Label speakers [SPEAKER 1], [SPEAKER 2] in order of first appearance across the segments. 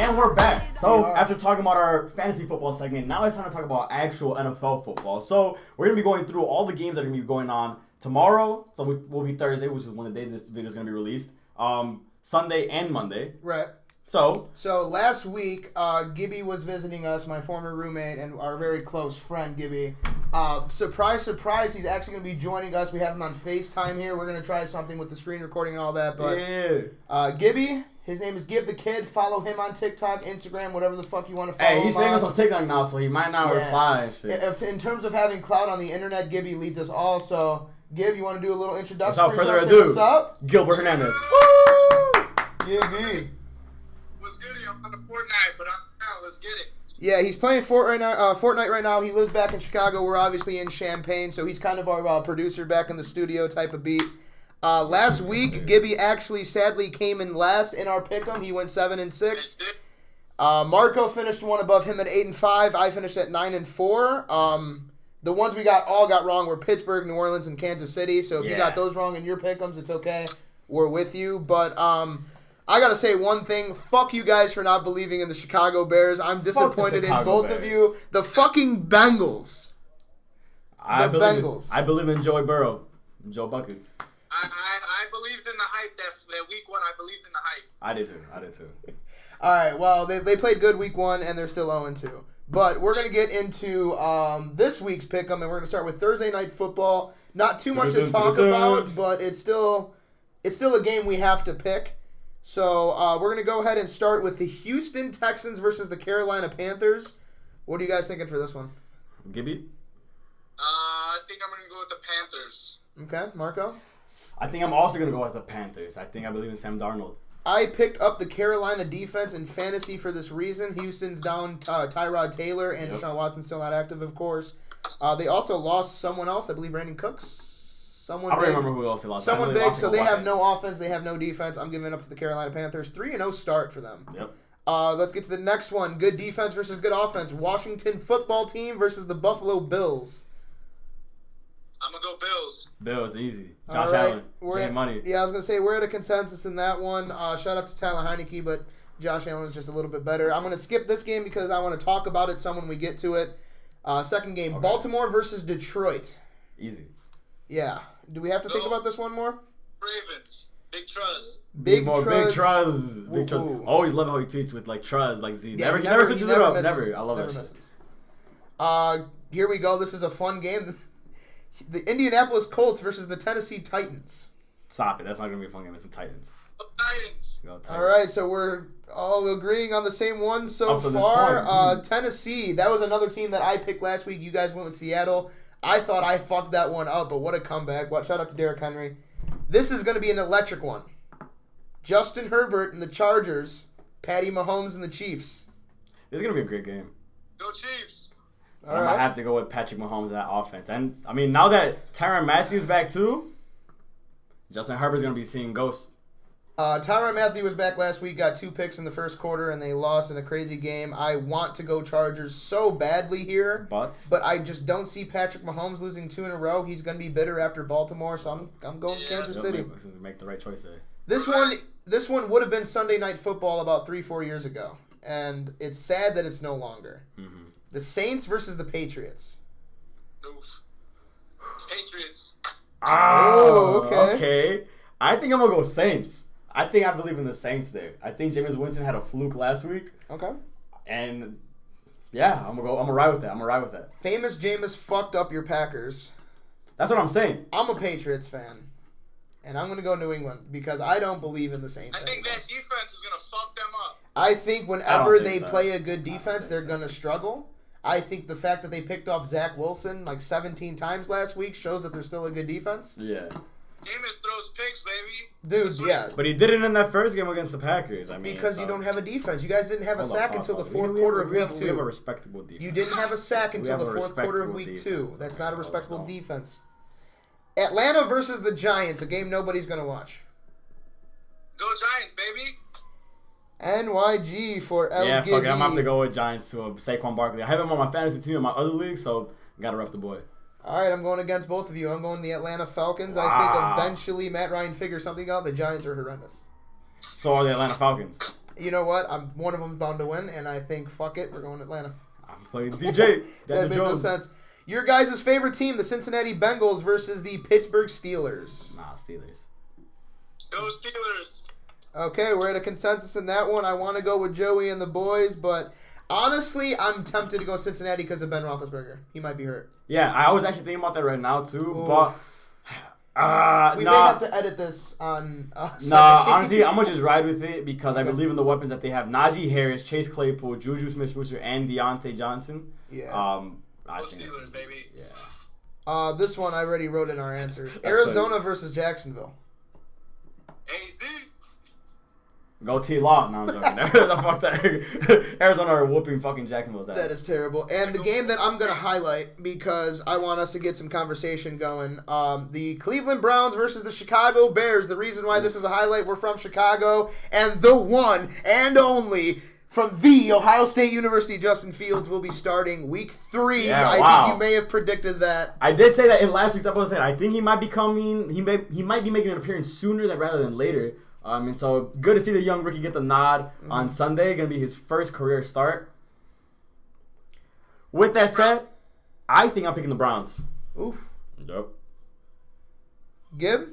[SPEAKER 1] And we're back. So, after talking about our fantasy football segment, now it's time to talk about actual NFL football. So, we're going to be going through all the games that are going to be going on tomorrow. So, will be Thursday, which is when the day this video is going to be released. Sunday and Monday.
[SPEAKER 2] Right.
[SPEAKER 1] So
[SPEAKER 2] last week, Gibby was visiting us, my former roommate and our very close friend, Gibby. Surprise, surprise, he's actually going to be joining us. We have him on FaceTime here. We're going to try something with the screen recording and all that. But Gibby, his name is Gib the Kid. Follow him on TikTok, Instagram, whatever the fuck you want to follow him
[SPEAKER 1] he's famous on TikTok now, so he might not reply and shit.
[SPEAKER 2] In terms of having clout on the internet, Gibby leads us all. So, Gib, you want to do a little introduction?
[SPEAKER 1] Without further ado,
[SPEAKER 2] what's up?
[SPEAKER 1] Gilbert Hernandez.
[SPEAKER 2] Woo! Gibby.
[SPEAKER 3] What's good? I'm on the Fortnite, but I'm down. Let's get it.
[SPEAKER 2] Yeah, he's playing Fortnite right now. He lives back in Chicago. We're obviously in Champaign, so he's kind of our producer back in the studio type of beat. Last week, Gibby actually sadly came in last in our pick'em. He went 7-6. Marco finished one above him at 8-5. I finished at 9-4. The ones we all got wrong were Pittsburgh, New Orleans, and Kansas City. So if you got those wrong in your pick'ems, it's okay. We're with you, but I gotta say one thing. Fuck you guys for not believing in the Chicago Bears. I'm disappointed in both of you. The fucking Bengals.
[SPEAKER 1] I believe in Joey Burrow. Joe Buckets.
[SPEAKER 3] I believed in the hype that week one. I believed in the hype.
[SPEAKER 1] I did too.
[SPEAKER 2] All right, well, they played good week one, and they're still 0-2. But we're going to get into this week's pick'em, and we're going to start with Thursday Night Football. Not too much to talk about, but it's still a game we have to pick. So we're going to go ahead and start with the Houston Texans versus the Carolina Panthers. What are you guys thinking for this one?
[SPEAKER 1] Gibby?
[SPEAKER 3] I think I'm going to go with the Panthers.
[SPEAKER 2] Okay, Marco?
[SPEAKER 1] I think I'm also going to go with the Panthers. I believe in Sam Darnold.
[SPEAKER 2] I picked up the Carolina defense in fantasy for this reason. Houston's down Tyrod Taylor, and Deshaun Watson's still not active, of course. They also lost someone else, I believe Brandon Cooks. I don't remember who else they lost. Someone big, so they have no offense, they have no defense. I'm giving it up to the Carolina Panthers. 3-0 start for them.
[SPEAKER 1] Yep.
[SPEAKER 2] Let's get to the next one. Good defense versus good offense. Washington football team versus the Buffalo Bills.
[SPEAKER 3] I'm going to go Bills.
[SPEAKER 1] Bills, easy. Josh Allen, Jay Money.
[SPEAKER 2] Yeah, I was going to say, we're at a consensus in that one. Shout out to Tyler Heineke, but Josh Allen is just a little bit better. I'm going to skip this game because I want to talk about it some when we get to it. Second game, okay. Baltimore versus Detroit.
[SPEAKER 1] Easy.
[SPEAKER 2] Yeah. Do we have to think about this one more?
[SPEAKER 3] Ravens. Big Truz.
[SPEAKER 2] Big
[SPEAKER 1] Truz. Always love how he tweets with like Truz, like Z. Yeah, never switches it up. Never. I love that shit.
[SPEAKER 2] Here we go. This is a fun game. The Indianapolis Colts versus the Tennessee Titans.
[SPEAKER 1] Stop it. That's not going to be a fun game. It's the Titans.
[SPEAKER 3] Titans.
[SPEAKER 2] All right, so we're all agreeing on the same one so far. Tennessee, that was another team that I picked last week. You guys went with Seattle. I thought I fucked that one up, but what a comeback. Shout out to Derrick Henry. This is going to be an electric one. Justin Herbert and the Chargers, Patty Mahomes and the Chiefs.
[SPEAKER 1] This is going to be a great game.
[SPEAKER 3] Go Chiefs.
[SPEAKER 1] I'm going to have to go with Patrick Mahomes in that offense. And, I mean, now that Tyrann Mathieu's back too, Justin Herbert's going to be seeing ghosts.
[SPEAKER 2] Tyrann Mathieu was back last week, got 2 picks in the first quarter, and they lost in a crazy game. I want to go Chargers so badly here, but I just don't see Patrick Mahomes losing 2 in a row. He's going to be bitter after Baltimore, so I'm going Kansas City.
[SPEAKER 1] Make the right choice there.
[SPEAKER 2] This one would have been Sunday Night Football about 3-4 years ago, and it's sad that it's no longer. Mm-hmm. The Saints versus the Patriots.
[SPEAKER 3] Oof. Patriots.
[SPEAKER 2] Oh,
[SPEAKER 1] okay. I think I'm going to go Saints. I believe in the Saints there. I think Jameis Winston had a fluke last week.
[SPEAKER 2] Okay.
[SPEAKER 1] And yeah, I'm gonna ride with that.
[SPEAKER 2] Famous Jameis fucked up your Packers.
[SPEAKER 1] That's what I'm saying.
[SPEAKER 2] I'm a Patriots fan. And I'm gonna go New England because I don't believe in the Saints.
[SPEAKER 3] I think that defense is gonna fuck them up.
[SPEAKER 2] I think whenever they play a good defense, they're gonna struggle. I think the fact that they picked off Zach Wilson like 17 times last week shows that they're still a good defense.
[SPEAKER 1] Yeah.
[SPEAKER 3] Jameis throws picks, baby.
[SPEAKER 2] Dude, yeah.
[SPEAKER 1] But he did it in that first game against the Packers. I mean,
[SPEAKER 2] because you don't have a defense. You guys didn't have a sack until the fourth quarter of week 2.
[SPEAKER 1] We have a respectable defense.
[SPEAKER 2] You didn't have a sack until the fourth quarter of week 2. That's not a respectable defense. Atlanta versus the Giants, a game nobody's going to watch.
[SPEAKER 3] Go Giants, baby.
[SPEAKER 2] NYG for LGB.
[SPEAKER 1] Yeah, fuck it. I'm going to have to go with Giants to Saquon Barkley. I have him on my fantasy team in my other league, so got to rep the boy.
[SPEAKER 2] All right, I'm going against both of you. I'm going the Atlanta Falcons. Wow. I think eventually Matt Ryan figures something out. The Giants are horrendous.
[SPEAKER 1] So are the Atlanta Falcons.
[SPEAKER 2] You know what? One of them's bound to win, and I think, fuck it, we're going Atlanta.
[SPEAKER 1] I'm playing DJ.
[SPEAKER 2] That made no sense. Your guys' favorite team, the Cincinnati Bengals versus the Pittsburgh Steelers.
[SPEAKER 1] Nah, Steelers.
[SPEAKER 3] Go Steelers.
[SPEAKER 2] Okay, we're at a consensus in that one. I want to go with Joey and the boys, but honestly, I'm tempted to go Cincinnati because of Ben Roethlisberger. He might be hurt.
[SPEAKER 1] Yeah, I was actually thinking about that right now too,
[SPEAKER 2] Ooh.
[SPEAKER 1] but
[SPEAKER 2] we may have to edit this on.
[SPEAKER 1] Honestly, I'm gonna just ride with it because I believe in the weapons that they have. Najee Harris, Chase Claypool, Juju Smith-Schuster, and Deontay Johnson.
[SPEAKER 2] Yeah.
[SPEAKER 1] I
[SPEAKER 3] Go
[SPEAKER 1] think
[SPEAKER 3] Steelers, baby.
[SPEAKER 1] Yeah.
[SPEAKER 2] This one I already wrote in our answers. Arizona versus Jacksonville.
[SPEAKER 3] AZ.
[SPEAKER 1] Go T-Law. No, I'm joking. The fuck that. Arizona are whooping fucking Jacksonville's ass.
[SPEAKER 2] That is terrible. And the game that I'm going to highlight because I want us to get some conversation going. The Cleveland Browns versus the Chicago Bears. The reason why this is a highlight, we're from Chicago. And the one and only from the Ohio State University, Justin Fields, will be starting week 3.
[SPEAKER 1] Yeah,
[SPEAKER 2] I
[SPEAKER 1] wow.
[SPEAKER 2] think you may have predicted that.
[SPEAKER 1] I did say that in last week's episode. I think he might be coming. He might be making an appearance sooner rather than later. And so good to see the young rookie get the nod on Sunday. Going to be his first career start. With that said, I think I'm picking the Browns.
[SPEAKER 2] Oof.
[SPEAKER 1] Yep.
[SPEAKER 2] Gib?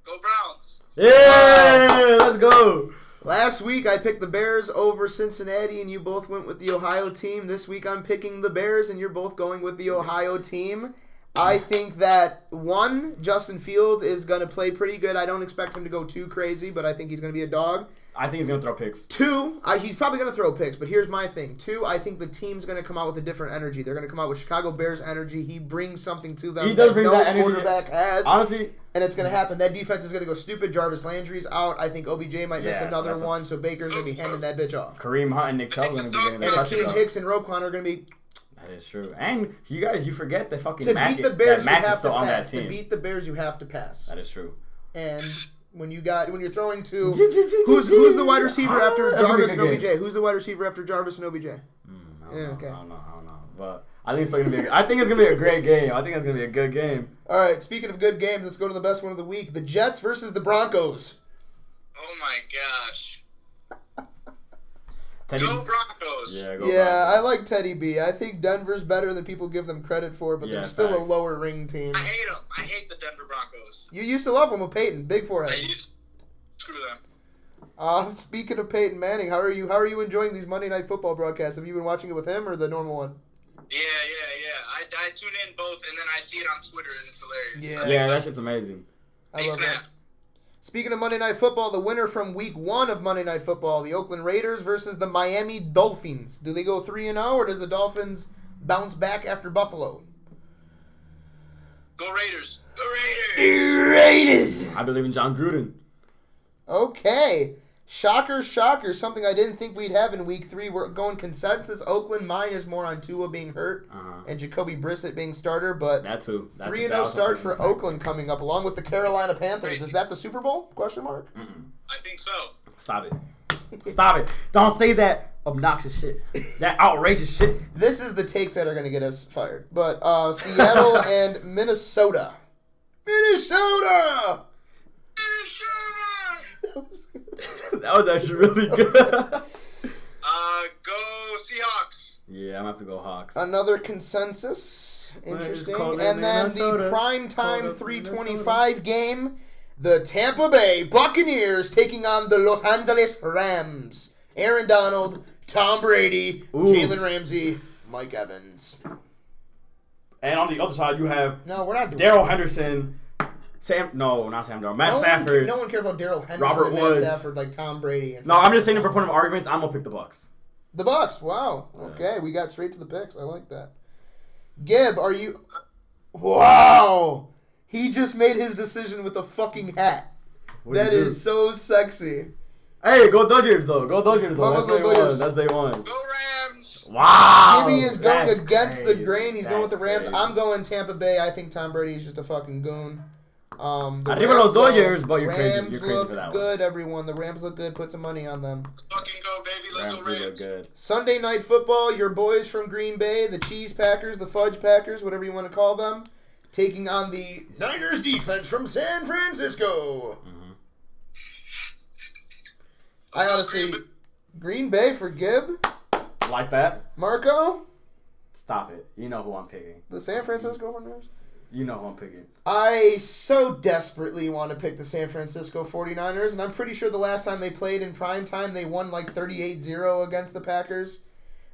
[SPEAKER 3] Go Browns.
[SPEAKER 1] Yeah, let's go.
[SPEAKER 2] Last week I picked the Bears over Cincinnati and you both went with the Ohio team. This week I'm picking the Bears and you're both going with the Ohio team. I think that, one, Justin Fields is going to play pretty good. I don't expect him to go too crazy, but I think he's going to be a dog.
[SPEAKER 1] I think he's going to throw picks.
[SPEAKER 2] 2, he's probably going to throw picks, but here's my thing. 2, I think the team's going to come out with a different energy. They're going to come out with Chicago Bears energy. He brings something to them
[SPEAKER 1] He does bring
[SPEAKER 2] no
[SPEAKER 1] that energy.
[SPEAKER 2] quarterback has.
[SPEAKER 1] Honestly.
[SPEAKER 2] And it's going to happen. That defense is going to go stupid. Jarvis Landry's out. I think OBJ might miss another one, so Baker's going to be handing that bitch off.
[SPEAKER 1] Kareem Hunt and Nick Chubb are going to be getting their
[SPEAKER 2] And
[SPEAKER 1] touches
[SPEAKER 2] Akeem Hicks and Roquan are going to be...
[SPEAKER 1] That is true. And you forget the fucking
[SPEAKER 2] To
[SPEAKER 1] Mac,
[SPEAKER 2] beat the Bears, you
[SPEAKER 1] Mac is
[SPEAKER 2] have to
[SPEAKER 1] still on that
[SPEAKER 2] pass. To
[SPEAKER 1] team.
[SPEAKER 2] beat the Bears, you have to pass.
[SPEAKER 1] That is true.
[SPEAKER 2] And when you're throwing to who's the wide receiver after Jarvis and OBJ? Who's the wide receiver after Jarvis and OBJ?
[SPEAKER 1] I don't know. But I think it's still gonna be. I think it's gonna be a great game. I think it's gonna be a good game.
[SPEAKER 2] All right. Speaking of good games, let's go to the best one of the week: the Jets versus the Broncos.
[SPEAKER 3] Oh my gosh.
[SPEAKER 1] Teddy,
[SPEAKER 3] Go Broncos.
[SPEAKER 1] yeah, go
[SPEAKER 2] Yeah, I
[SPEAKER 1] Broncos.
[SPEAKER 2] like Teddy B. I think Denver's better than people give them credit for, but they're still a
[SPEAKER 1] facts.
[SPEAKER 2] lower ring team.
[SPEAKER 3] I hate them. I hate the Denver Broncos.
[SPEAKER 2] You used to love them with Peyton, big forehead.
[SPEAKER 3] Screw them.
[SPEAKER 2] Speaking of Peyton Manning, how are you enjoying these Monday Night Football broadcasts? Have you been watching it with him or the normal one?
[SPEAKER 3] Yeah. I tune in both, and then I see it on Twitter, and it's hilarious.
[SPEAKER 2] Yeah.
[SPEAKER 1] Yeah, that shit's amazing.
[SPEAKER 2] I love that. Speaking of Monday Night Football, the winner from Week 1 of Monday Night Football, the Oakland Raiders versus the Miami Dolphins. Do they go 3-0, or does the Dolphins bounce back after Buffalo?
[SPEAKER 3] Go Raiders. Go Raiders.
[SPEAKER 2] Raiders!
[SPEAKER 1] I believe in John Gruden.
[SPEAKER 2] Okay. Shocker. Something I didn't think we'd have in Week 3. We're going consensus. Oakland, mine is more on Tua being hurt and Jacoby Brissett being starter, but
[SPEAKER 1] That too.
[SPEAKER 2] 3-0 start for Oakland coming up, along with the Carolina Panthers. Is that the Super Bowl? Question mark.
[SPEAKER 3] I think so.
[SPEAKER 1] Stop it. Don't say that obnoxious shit. That outrageous shit.
[SPEAKER 2] This is the takes that are going to get us fired. But Seattle and Minnesota. Minnesota!
[SPEAKER 1] That was actually really good.
[SPEAKER 3] Go Seahawks.
[SPEAKER 1] Yeah, I'm gonna have to go Hawks.
[SPEAKER 2] Another consensus. Interesting.
[SPEAKER 1] Call it
[SPEAKER 2] And then
[SPEAKER 1] Minnesota.
[SPEAKER 2] the primetime
[SPEAKER 1] Call it
[SPEAKER 2] 325 game. The Tampa Bay Buccaneers taking on the Los Angeles Rams. Aaron Donald, Tom Brady, Jalen Ramsey, Mike Evans.
[SPEAKER 1] And on the other side, you have
[SPEAKER 2] No, we're not doing
[SPEAKER 1] Darrell Henderson. Not Sam Darnold. Matt Stafford.
[SPEAKER 2] No one cared about Darrell Henderson
[SPEAKER 1] Robert
[SPEAKER 2] and
[SPEAKER 1] Woods.
[SPEAKER 2] Matt Stafford like Tom Brady. And
[SPEAKER 1] No, I'm just saying for point of arguments, I'm gonna pick the Bucks.
[SPEAKER 2] The Bucks. Wow. Okay, we got straight to the picks. I like that. Gib, are you... Wow. He just made his decision with a fucking hat. That is so sexy.
[SPEAKER 1] Hey, go Dodgers though. Go Dodgers though.
[SPEAKER 2] Vamos
[SPEAKER 1] That's day
[SPEAKER 2] Dodgers.
[SPEAKER 1] one. That's day one.
[SPEAKER 3] Go Rams.
[SPEAKER 1] Wow.
[SPEAKER 2] Gibby is going
[SPEAKER 1] That's
[SPEAKER 2] against the
[SPEAKER 1] crazy.
[SPEAKER 2] grain. He's going with the Rams.
[SPEAKER 1] That's
[SPEAKER 2] I'm going Tampa Bay. I think Tom Brady is just a fucking goon. The
[SPEAKER 1] Arriba los
[SPEAKER 2] Rams,
[SPEAKER 1] Dodgers, but you're
[SPEAKER 2] Rams
[SPEAKER 1] crazy. You're crazy
[SPEAKER 2] look
[SPEAKER 1] for that
[SPEAKER 2] good, everyone. The Rams look good. Put some money on them.
[SPEAKER 3] Let's fucking go, baby. Let's
[SPEAKER 1] Rams
[SPEAKER 3] go
[SPEAKER 1] do look
[SPEAKER 3] Rams.
[SPEAKER 1] good.
[SPEAKER 2] Sunday Night Football, your boys from Green Bay, the Cheese Packers, the Fudge Packers, whatever you want to call them, taking on the Niners defense from San Francisco. I honestly... Green Bay for Gibb.
[SPEAKER 1] Like that?
[SPEAKER 2] Marco?
[SPEAKER 1] Stop it. You know who I'm picking.
[SPEAKER 2] The San Francisco 49ers?
[SPEAKER 1] You know who I'm picking.
[SPEAKER 2] I so desperately want to pick the San Francisco 49ers, and I'm pretty sure the last time they played in prime time, they won like 38-0 against the Packers.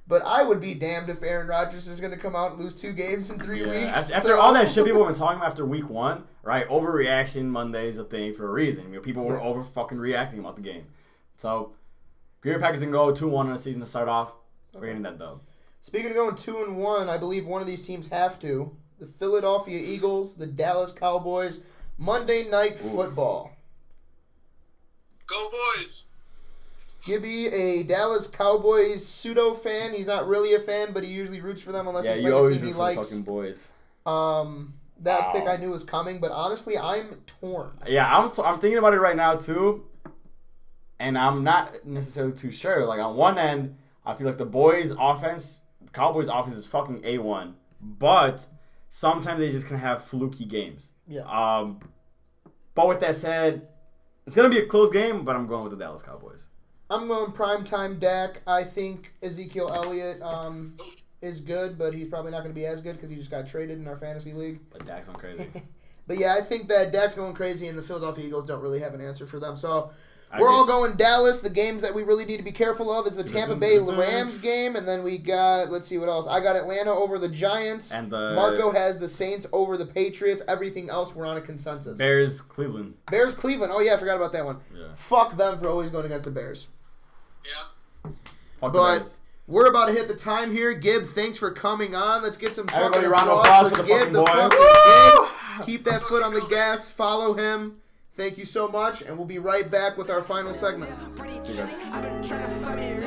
[SPEAKER 2] But I would be damned if Aaron Rodgers is going to come out and lose 2 games in 3 weeks.
[SPEAKER 1] After all that shit people have been talking about after week 1, right? Overreaction Monday is a thing for a reason. You know, people were over fucking reacting about the game. So, Green Bay Packers can go 2-1 in the season to start off. We're getting that though.
[SPEAKER 2] Speaking of going 2-1, I believe one of these teams have to. The Philadelphia Eagles, the Dallas Cowboys, Monday Night Football.
[SPEAKER 3] Go boys!
[SPEAKER 2] Gibby, a Dallas Cowboys pseudo fan. He's not really a fan, but he usually roots for them unless he's playing a team he likes.
[SPEAKER 1] Fucking boys.
[SPEAKER 2] That pick I knew was coming, but honestly, I'm torn.
[SPEAKER 1] Yeah, I'm thinking about it right now too, and I'm not necessarily too sure. Like on one end, I feel like the Cowboys offense is fucking A1, but sometimes they just can have fluky games.
[SPEAKER 2] Yeah.
[SPEAKER 1] But with that said, it's gonna be a close game, but I'm going with the Dallas Cowboys.
[SPEAKER 2] I'm going primetime Dak. I think Ezekiel Elliott is good, but he's probably not going to be as good because he just got traded in our fantasy league.
[SPEAKER 1] But Dak's going crazy.
[SPEAKER 2] But yeah, I think that Dak's going crazy, and the Philadelphia Eagles don't really have an answer for them. So we're all going Dallas. The games that we really need to be careful of is the Tampa Bay Rams game, and then we got, let's see what else. I got Atlanta over the Giants.
[SPEAKER 1] And
[SPEAKER 2] Marco has the Saints over the Patriots. Everything else, we're on a consensus.
[SPEAKER 1] Bears, Cleveland.
[SPEAKER 2] Bears, Cleveland. Oh, yeah, I forgot about that one.
[SPEAKER 1] Yeah.
[SPEAKER 2] Fuck them for always going against the Bears.
[SPEAKER 3] Yeah.
[SPEAKER 1] Fuck
[SPEAKER 2] But
[SPEAKER 1] the Bears.
[SPEAKER 2] we're about to hit the time here. Gib, thanks for coming on. Let's get some
[SPEAKER 1] Everybody
[SPEAKER 2] fucking
[SPEAKER 1] round of applause for the
[SPEAKER 2] Gib,
[SPEAKER 1] fucking boy.
[SPEAKER 2] Gib. Keep that foot on the gas. Follow him. Thank you so much, and we'll be right back with our final segment.
[SPEAKER 1] See you guys.